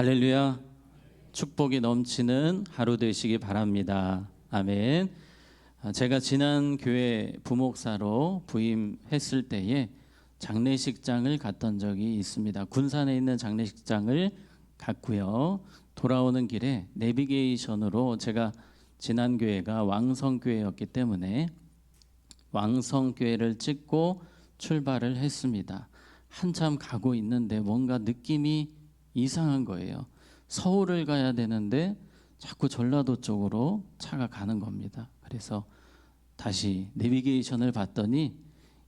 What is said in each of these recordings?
할렐루야. 축복이 넘치는 하루 되시기 바랍니다. 아멘. 제가 지난 교회 부목사로 부임했을 때에 장례식장을 갔던 적이 있습니다. 군산에 있는 장례식장을 갔고요. 돌아오는 길에 내비게이션으로 제가 지난 교회가 왕성교회였기 때문에 왕성교회를 찍고 출발을 했습니다. 한참 가고 있는데 뭔가 느낌이 이상한 거예요. 서울을 가야 되는데 자꾸 전라도 쪽으로 차가 가는 겁니다. 그래서 다시 내비게이션을 봤더니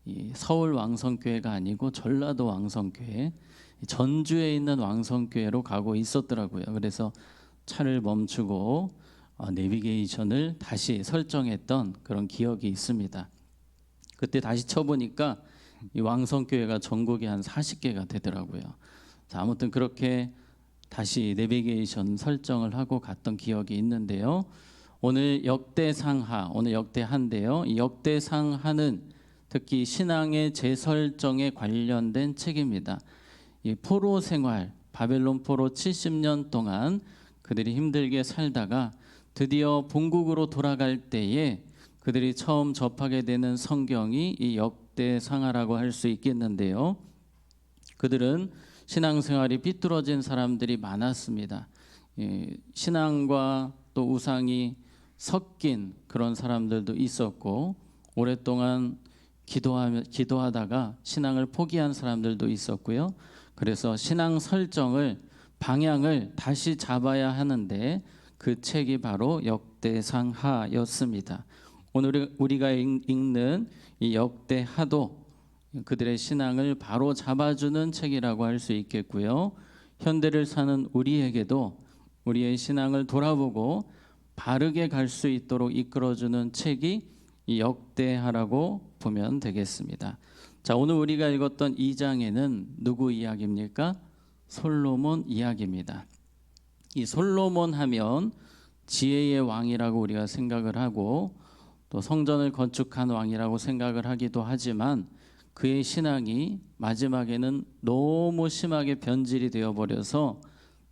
이 서울 왕성교회가 아니고 전라도 왕성교회, 전주에 있는 왕성교회로 가고 있었더라고요. 그래서 차를 멈추고 내비게이션을 다시 설정했던 그런 기억이 있습니다. 그때 다시 쳐보니까 이 왕성교회가 전국에 한 40개가 되더라고요. 자, 아무튼 그렇게 다시 내비게이션 설정을 하고 갔던 기억이 있는데요. 오늘 역대상하, 오늘 역대하인데요. 이 역대상하는 특히 신앙의 재설정에 관련된 책입니다. 이 포로 생활, 바벨론 포로 70년 동안 그들이 힘들게 살다가 드디어 본국으로 돌아갈 때에 그들이 처음 접하게 되는 성경이 이 역대상하라고 할 수 있겠는데요. 그들은 신앙생활이 삐뚤어진 사람들이 많았습니다. 신앙과 또 우상이 섞인 그런 사람들도 있었고, 오랫동안 기도하다가 신앙을 포기한 사람들도 있었고요. 그래서 신앙 설정을, 방향을 다시 잡아야 하는데 그 책이 바로 역대상하였습니다. 오늘 우리가 읽는 이 역대하도 그들의 신앙을 바로 잡아주는 책이라고 할 수 있겠고요. 현대를 사는 우리에게도 우리의 신앙을 돌아보고 바르게 갈 수 있도록 이끌어주는 책이 이 역대하라고 보면 되겠습니다. 자, 오늘 우리가 읽었던 2장에는 누구 이야기입니까? 솔로몬 이야기입니다. 이 솔로몬 하면 지혜의 왕이라고 우리가 생각을 하고 또 성전을 건축한 왕이라고 생각을 하기도 하지만 그의 신앙이 마지막에는 너무 심하게 변질이 되어버려서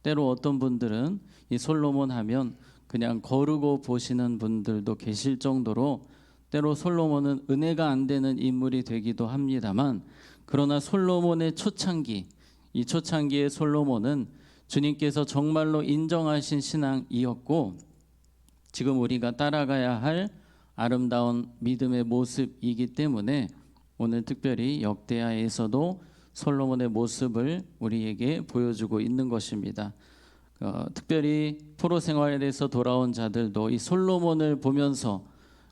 때로 어떤 분들은 이 솔로몬 하면 그냥 거르고 보시는 분들도 계실 정도로 때로 솔로몬은 은혜가 안 되는 인물이 되기도 합니다만, 그러나 솔로몬의 초창기, 이 초창기의 솔로몬은 주님께서 정말로 인정하신 신앙이었고 지금 우리가 따라가야 할 아름다운 믿음의 모습이기 때문에 오늘 특별히 역대하에서도 솔로몬의 모습을 우리에게 보여주고 있는 것입니다. 특별히 포로 생활에서 돌아온 자들도 이 솔로몬을 보면서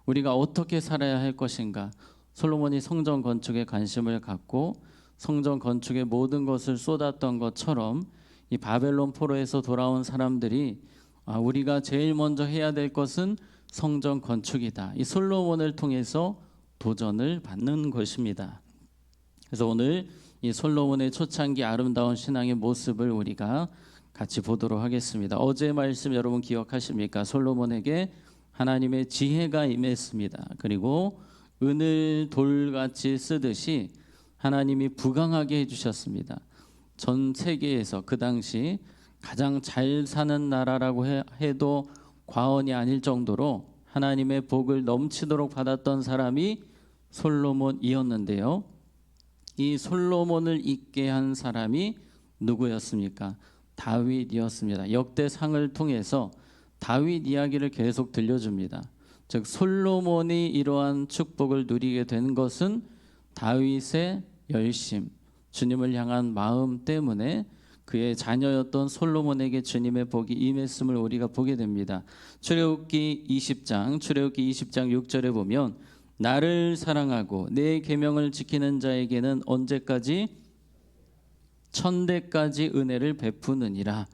우리가 어떻게 살아야 할 것인가, 솔로몬이 성전 건축에 관심을 갖고 성전 건축에 모든 것을 쏟았던 것처럼 이 바벨론 포로에서 돌아온 사람들이 우리가 제일 먼저 해야 될 것은 성전 건축이다, 이 솔로몬을 통해서 도전을 받는 것입니다. 그래서 오늘 이 솔로몬의 초창기 아름다운 신앙의 모습을 우리가 같이 보도록 하겠습니다. 어제 말씀 여러분 기억하십니까? 솔로몬에게 하나님의 지혜가 임했습니다. 그리고 은을 돌같이 쓰듯이 하나님이 부강하게 해주셨습니다. 전 세계에서 그 당시 가장 잘 사는 나라라고 해도 과언이 아닐 정도로 하나님의 복을 넘치도록 받았던 사람이 솔로몬이었는데요. 이 솔로몬을 있게 한 사람이 누구였습니까? 다윗이었습니다. 역대상을 통해서 다윗 이야기를 계속 들려줍니다. 즉 솔로몬이 이러한 축복을 누리게 된 것은 다윗의 열심, 주님을 향한 마음 때문에 그의 자녀였던 솔로몬에게 주님의 복이 임했음을 우리가 보게 됩니다. 출애굽기 20장 6절에 보면 나를 사랑하고 내 계명을 지키는 자에게는 언제까지? 천대까지 은혜를 베푸느니라.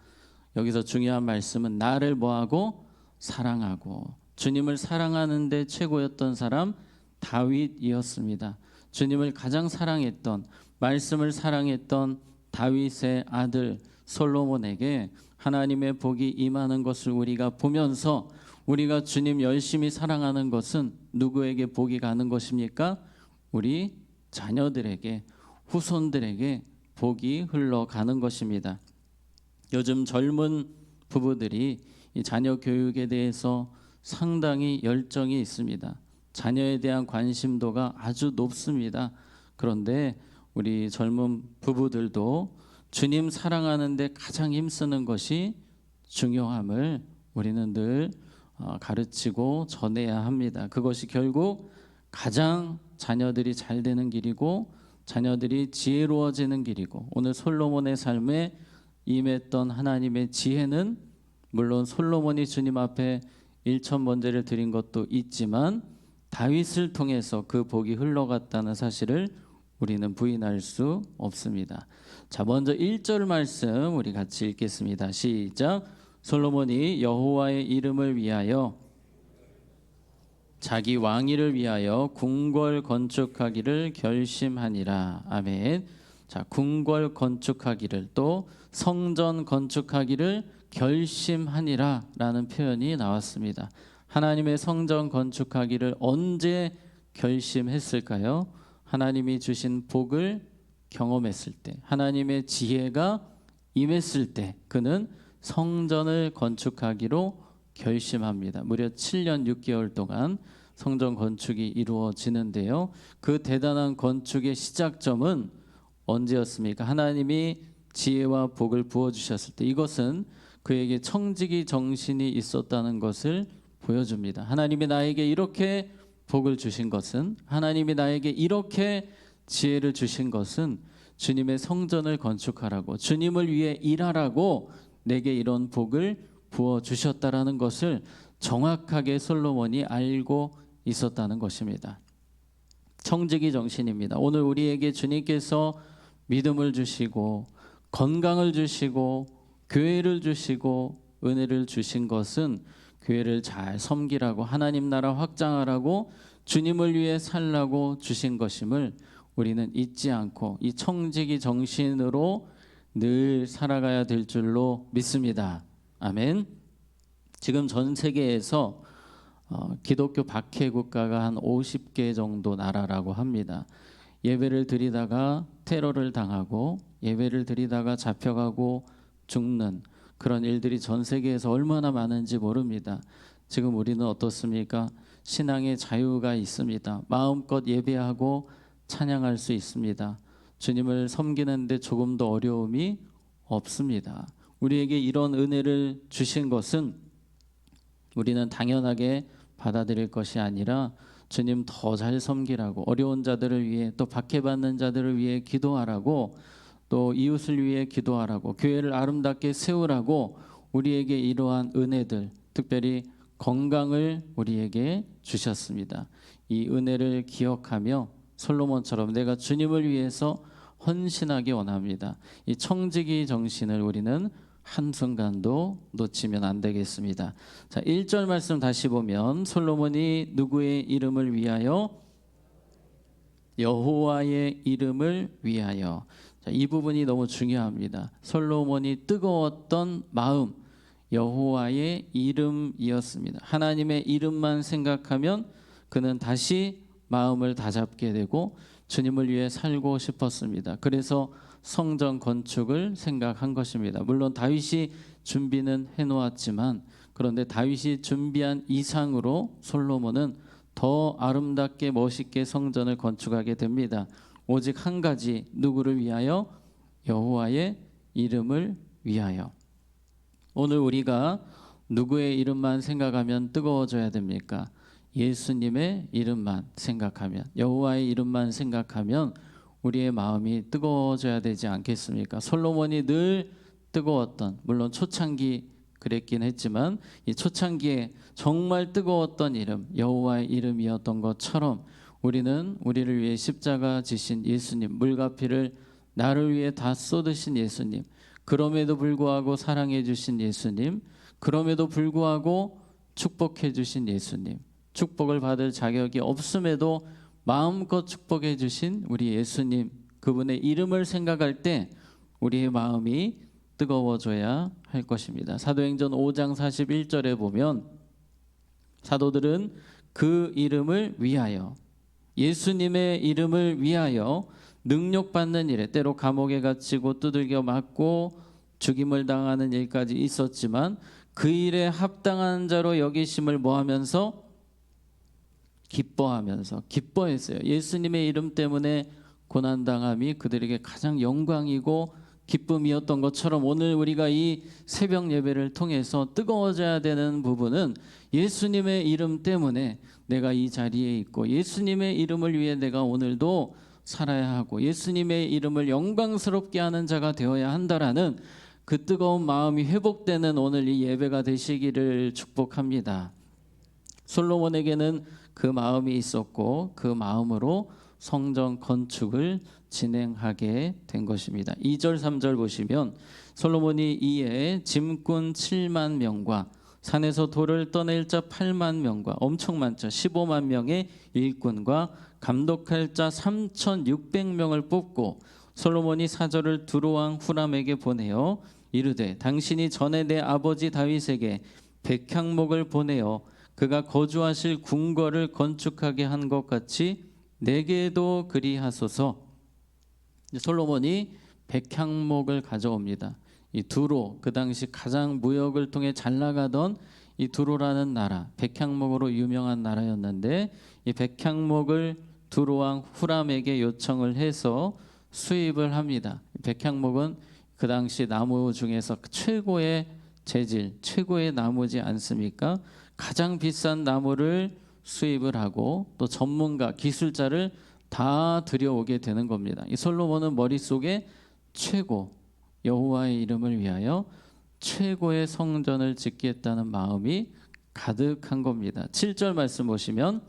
여기서 중요한 말씀은 나를 뭐하고? 사랑하고. 주님을 사랑하는 데 최고였던 사람 다윗이었습니다. 주님을 가장 사랑했던, 말씀을 사랑했던 다윗의 아들 솔로몬에게 하나님의 복이 임하는 것을 우리가 보면서 우리가 주님 열심히 사랑하는 것은 누구에게 복이 가는 것입니까? 우리 자녀들에게, 후손들에게 복이 흘러가는 것입니다. 요즘 젊은 부부들이 이 자녀 교육에 대해서 상당히 열정이 있습니다. 자녀에 대한 관심도가 아주 높습니다. 그런데 우리 젊은 부부들도 주님 사랑하는데 가장 힘쓰는 것이 중요함을 우리는 늘 가르치고 전해야 합니다. 그것이 결국 가장 자녀들이 잘 되는 길이고 자녀들이 지혜로워지는 길이고, 오늘 솔로몬의 삶에 임했던 하나님의 지혜는 물론 솔로몬이 주님 앞에 1,000번제를 드린 것도 있지만 다윗을 통해서 그 복이 흘러갔다는 사실을 우리는 부인할 수 없습니다. 자, 먼저 1절 말씀 우리 같이 읽겠습니다. 시작. 솔로몬이 여호와의 이름을 위하여 자기 왕위를 위하여 궁궐 건축하기를 결심하니라. 아멘. 자, 궁궐 건축하기를, 또 성전 건축하기를 결심하니라 라는 표현이 나왔습니다. 하나님의 성전 건축하기를 언제 결심했을까요? 하나님이 주신 복을 경험했을 때, 하나님의 지혜가 임했을 때 그는 성전을 건축하기로 결심합니다. 무려 7년 6개월 동안 성전 건축이 이루어지는데요. 그 대단한 건축의 시작점은 언제였습니까? 하나님이 지혜와 복을 부어주셨을 때, 이것은 그에게 청지기 정신이 있었다는 것을 보여줍니다. 하나님이 나에게 이렇게 복을 주신 것은, 하나님이 나에게 이렇게 지혜를 주신 것은 주님의 성전을 건축하라고, 주님을 위해 일하라고 내게 이런 복을 부어주셨다라는 것을 정확하게 솔로몬이 알고 있었다는 것입니다. 청지기 정신입니다. 오늘 우리에게 주님께서 믿음을 주시고 건강을 주시고 교회를 주시고 은혜를 주신 것은 교회를 잘 섬기라고, 하나님 나라 확장하라고, 주님을 위해 살라고 주신 것임을 우리는 잊지 않고 이 청지기 정신으로 늘 살아가야 될 줄로 믿습니다. 아멘. 지금 전 세계에서 기독교 박해 국가가 한 50개 정도 나라라고 합니다. 예배를 드리다가 테러를 당하고, 예배를 드리다가 잡혀가고 죽는 그런 일들이 전 세계에서 얼마나 많은지 모릅니다. 지금 우리는 어떻습니까? 신앙의 자유가 있습니다. 마음껏 예배하고 찬양할 수 있습니다. 주님을 섬기는데 조금도 어려움이 없습니다. 우리에게 이런 은혜를 주신 것은 우리는 당연하게 받아들일 것이 아니라 주님 더 잘 섬기라고, 어려운 자들을 위해, 또 박해받는 자들을 위해 기도하라고, 또 이웃을 위해 기도하라고, 교회를 아름답게 세우라고 우리에게 이러한 은혜들, 특별히 건강을 우리에게 주셨습니다. 이 은혜를 기억하며 솔로몬처럼 내가 주님을 위해서 헌신하기 원합니다. 이 청지기 정신을 우리는 한순간도 놓치면 안 되겠습니다. 자, 1절 말씀 다시 보면 솔로몬이 누구의 이름을 위하여? 여호와의 이름을 위하여. 자, 이 부분이 너무 중요합니다. 솔로몬이 뜨거웠던 마음, 여호와의 이름이었습니다. 하나님의 이름만 생각하면 그는 다시 마음을 다잡게 되고 주님을 위해 살고 싶었습니다. 그래서 성전 건축을 생각한 것입니다. 물론 다윗이 준비는 해놓았지만, 그런데 다윗이 준비한 이상으로 솔로몬은 더 아름답게 멋있게 성전을 건축하게 됩니다. 오직 한 가지, 누구를 위하여? 여호와의 이름을 위하여. 오늘 우리가 누구의 이름만 생각하면 뜨거워져야 됩니까? 예수님의 이름만 생각하면, 여호와의 이름만 생각하면 우리의 마음이 뜨거워져야 되지 않겠습니까? 솔로몬이 늘 뜨거웠던, 물론 초창기 그랬긴 했지만 이 초창기에 정말 뜨거웠던 이름, 여호와의 이름이었던 것처럼 우리는 우리를 위해 십자가 지신 예수님, 물과 피를 나를 위해 다 쏟으신 예수님, 그럼에도 불구하고 사랑해 주신 예수님, 그럼에도 불구하고 축복해 주신 예수님, 축복을 받을 자격이 없음에도 마음껏 축복해 주신 우리 예수님, 그분의 이름을 생각할 때 우리의 마음이 뜨거워져야 할 것입니다. 사도행전 5장 41절에 보면 사도들은 그 이름을 위하여, 예수님의 이름을 위하여 능력받는 일에, 때로 감옥에 갇히고 두들겨 맞고 죽임을 당하는 일까지 있었지만 그 일에 합당한 자로 여기심을 뭐하면서 기뻐했어요. 예수님의 이름 때문에 고난당함이 그들에게 가장 영광이고 기쁨이었던 것처럼 오늘 우리가 이 새벽 예배를 통해서 뜨거워져야 되는 부분은 예수님의 이름 때문에 내가 이 자리에 있고 예수님의 이름을 위해 내가 오늘도 살아야 하고 예수님의 이름을 영광스럽게 하는 자가 되어야 한다라는 그 뜨거운 마음이 회복되는 오늘 이 예배가 되시기를 축복합니다. 솔로몬에게는 그 마음이 있었고 그 마음으로 성전 건축을 진행하게 된 것입니다. 2절 3절 보시면 솔로몬이 이에 짐꾼 7만 명과 산에서 돌을 떠낼 자 8만 명과 엄청 많죠. 15만 명의 일꾼과 감독할 자 3,600명을 뽑고 솔로몬이 사절을 두로왕 후람에게 보내어 이르되 당신이 전에 내 아버지 다윗에게 백향목을 보내어 그가 거주하실 궁궐을 건축하게 한 것 같이 내게도 그리하소서. 솔로몬이 백향목을 가져옵니다. 이 두로, 그 당시 가장 무역을 통해 잘 나가던 이 두로라는 나라, 백향목으로 유명한 나라였는데 이 백향목을 두로왕 후람에게 요청을 해서 수입을 합니다. 백향목은 그 당시 나무 중에서 최고의 재질, 최고의 나무지 않습니까? 가장 비싼 나무를 수입을 하고 또 전문가, 기술자를 다 들여오게 되는 겁니다. 이 솔로몬은 머릿속에 최고, 여호와의 이름을 위하여 최고의 성전을 짓겠다는 마음이 가득한 겁니다. 7절 말씀 보시면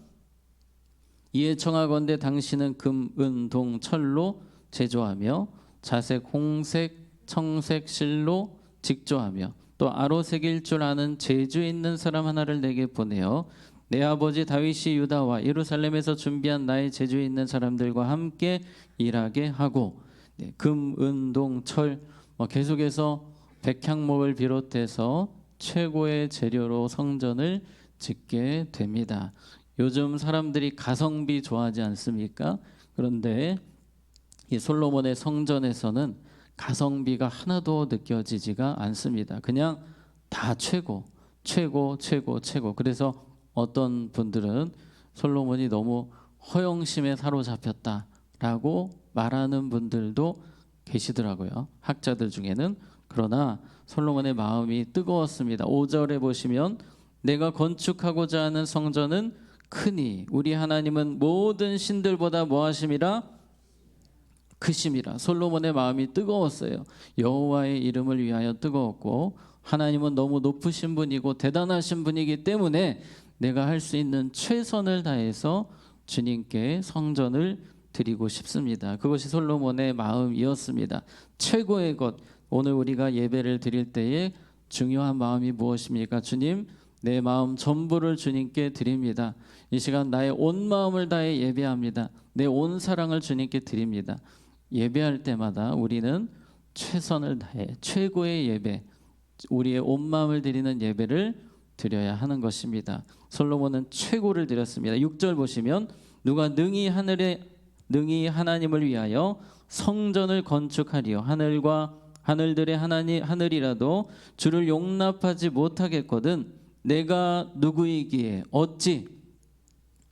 이에 청하건대 당신은 금, 은, 동, 철로 제조하며 자색, 홍색, 청색 실로 직조하며 또 아로색일 줄 아는 재주 있는 사람 하나를 내게 보내어 내 아버지 다윗이 유다와 예루살렘에서 준비한 나의 재주 있는 사람들과 함께 일하게 하고 금, 은, 동, 철 계속해서 백향목을 비롯해서 최고의 재료로 성전을 짓게 됩니다. 요즘 사람들이 가성비 좋아하지 않습니까? 그런데 이 솔로몬의 성전에서는 가성비가 하나도 느껴지지가 않습니다. 그냥 다 최고. 그래서 어떤 분들은 솔로몬이 너무 허영심에 사로잡혔다라고 말하는 분들도 계시더라고요. 학자들 중에는. 그러나 솔로몬의 마음이 뜨거웠습니다. 5절에 보시면 내가 건축하고자 하는 성전은 크니 우리 하나님은 모든 신들보다 뭐하심이라? 크심이라. 솔로몬의 마음이 뜨거웠어요. 여호와의 이름을 위하여 뜨거웠고 하나님은 너무 높으신 분이고 대단하신 분이기 때문에 내가 할 수 있는 최선을 다해서 주님께 성전을 드리고 싶습니다. 그것이 솔로몬의 마음이었습니다. 최고의 것. 오늘 우리가 예배를 드릴 때에 중요한 마음이 무엇입니까? 주님, 내 마음 전부를 주님께 드립니다. 이 시간 나의 온 마음을 다해 예배합니다. 내 온 사랑을 주님께 드립니다. 예배할 때마다 우리는 최선을 다해 최고의 예배, 우리의 온 마음을 드리는 예배를 드려야 하는 것입니다. 솔로몬은 최고를 드렸습니다. 6절 보시면 누가 능히 하나님을 위하여 성전을 건축하리요 하늘과 하늘들의 하늘이라도 주를 용납하지 못하겠거든 내가 누구이기에 어찌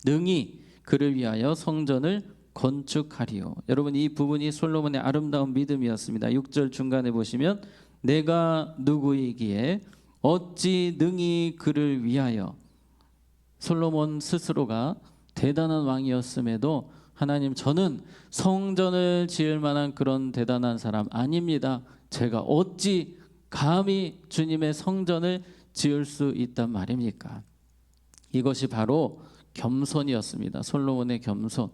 능히 그를 위하여 성전을 건축하리요. 여러분 이 부분이 솔로몬의 아름다운 믿음이었습니다. 6절 중간에 보시면 내가 누구이기에 어찌 능히 그를 위하여. 솔로몬 스스로가 대단한 왕이었음에도 하나님 저는 성전을 지을 만한 그런 대단한 사람 아닙니다. 제가 어찌 감히 주님의 성전을 지을 수 있단 말입니까? 이것이 바로 겸손이었습니다. 솔로몬의 겸손.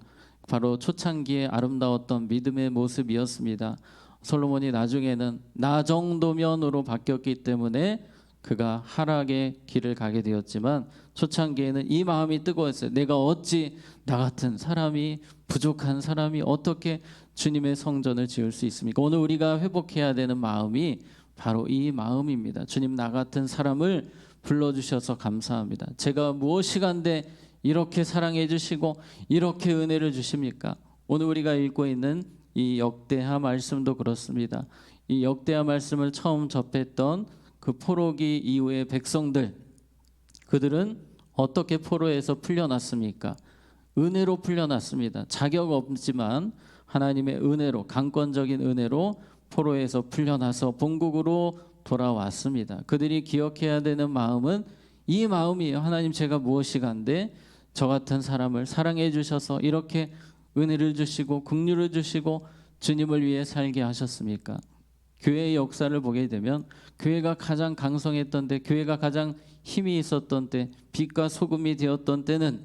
바로 초창기에 아름다웠던 믿음의 모습이었습니다. 솔로몬이 나중에는 나 정도면으로 바뀌었기 때문에 그가 하락의 길을 가게 되었지만 초창기에는 이 마음이 뜨거웠어요. 내가 어찌 나 같은 사람이 부족한 사람이 어떻게 주님의 성전을 지을 수 있습니까? 오늘 우리가 회복해야 되는 마음이 바로 이 마음입니다. 주님 나 같은 사람을 불러주셔서 감사합니다. 제가 무엇이간데 이렇게 사랑해 주시고 이렇게 은혜를 주십니까? 오늘 우리가 읽고 있는 이 역대하 말씀도 그렇습니다. 이 역대하 말씀을 처음 접했던 그 포로기 이후의 백성들, 그들은 어떻게 포로에서 풀려났습니까? 은혜로 풀려났습니다. 자격 없지만 하나님의 은혜로, 강권적인 은혜로 포로에서 풀려나서 본국으로 돌아왔습니다. 그들이 기억해야 되는 마음은 이 마음이에요. 하나님, 제가 무엇이간데 저 같은 사람을 사랑해 주셔서 이렇게 은혜를 주시고 긍휼을 주시고 주님을 위해 살게 하셨습니까? 교회의 역사를 보게 되면 교회가 가장 강성했던 때, 교회가 가장 힘이 있었던 때, 빛과 소금이 되었던 때는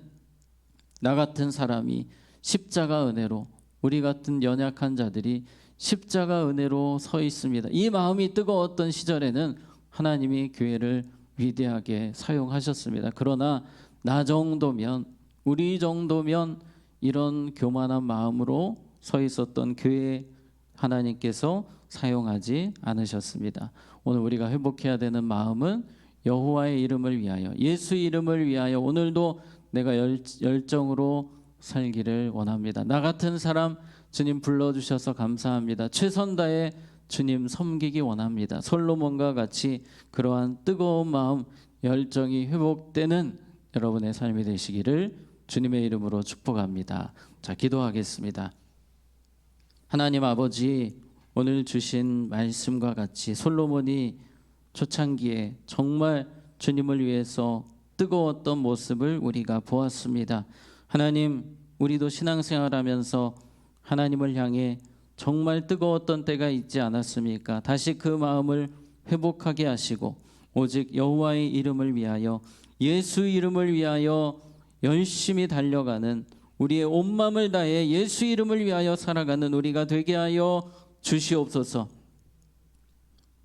나 같은 사람이 십자가 은혜로, 우리 같은 연약한 자들이 십자가 은혜로 서 있습니다. 이 마음이 뜨거웠던 시절에는 하나님이 교회를 위대하게 사용하셨습니다. 그러나 나 정도면, 우리 정도면 이런 교만한 마음으로 서 있었던 교회 하나님께서 사용하지 않으셨습니다. 오늘 우리가 회복해야 되는 마음은 여호와의 이름을 위하여, 예수 이름을 위하여 오늘도 내가 열정으로 살기를 원합니다. 나 같은 사람 주님 불러주셔서 감사합니다. 최선 다해 주님 섬기기 원합니다. 솔로몬과 같이 그러한 뜨거운 마음, 열정이 회복되는 여러분의 삶이 되시기를 주님의 이름으로 축복합니다. 자, 기도하겠습니다. 하나님 아버지, 오늘 주신 말씀과 같이 솔로몬이 초창기에 정말 주님을 위해서 뜨거웠던 모습을 우리가 보았습니다. 하나님, 우리도 신앙생활하면서 하나님을 향해 정말 뜨거웠던 때가 있지 않았습니까? 다시 그 마음을 회복하게 하시고 오직 여호와의 이름을 위하여, 예수 이름을 위하여 열심히 달려가는, 우리의 온 마음을 다해 예수 이름을 위하여 살아가는 우리가 되게 하여 주시옵소서.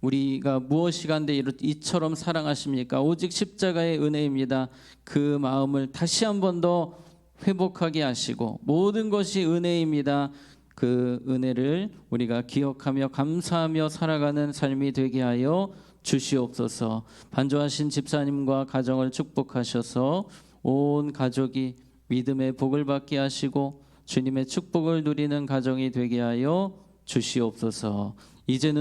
우리가 무엇이간데 이처럼 사랑하십니까? 오직 십자가의 은혜입니다. 그 마음을 다시 한 번 더 회복하게 하시고, 모든 것이 은혜입니다. 그 은혜를 우리가 기억하며 감사하며 살아가는 삶이 되게 하여 주시옵소서. 반주하신 집사님과 가정을 축복하셔서 온 가족이 믿음의 복을 받게 하시고 주님의 축복을 누리는 가정이 되게 하여 주시옵소서. 이제는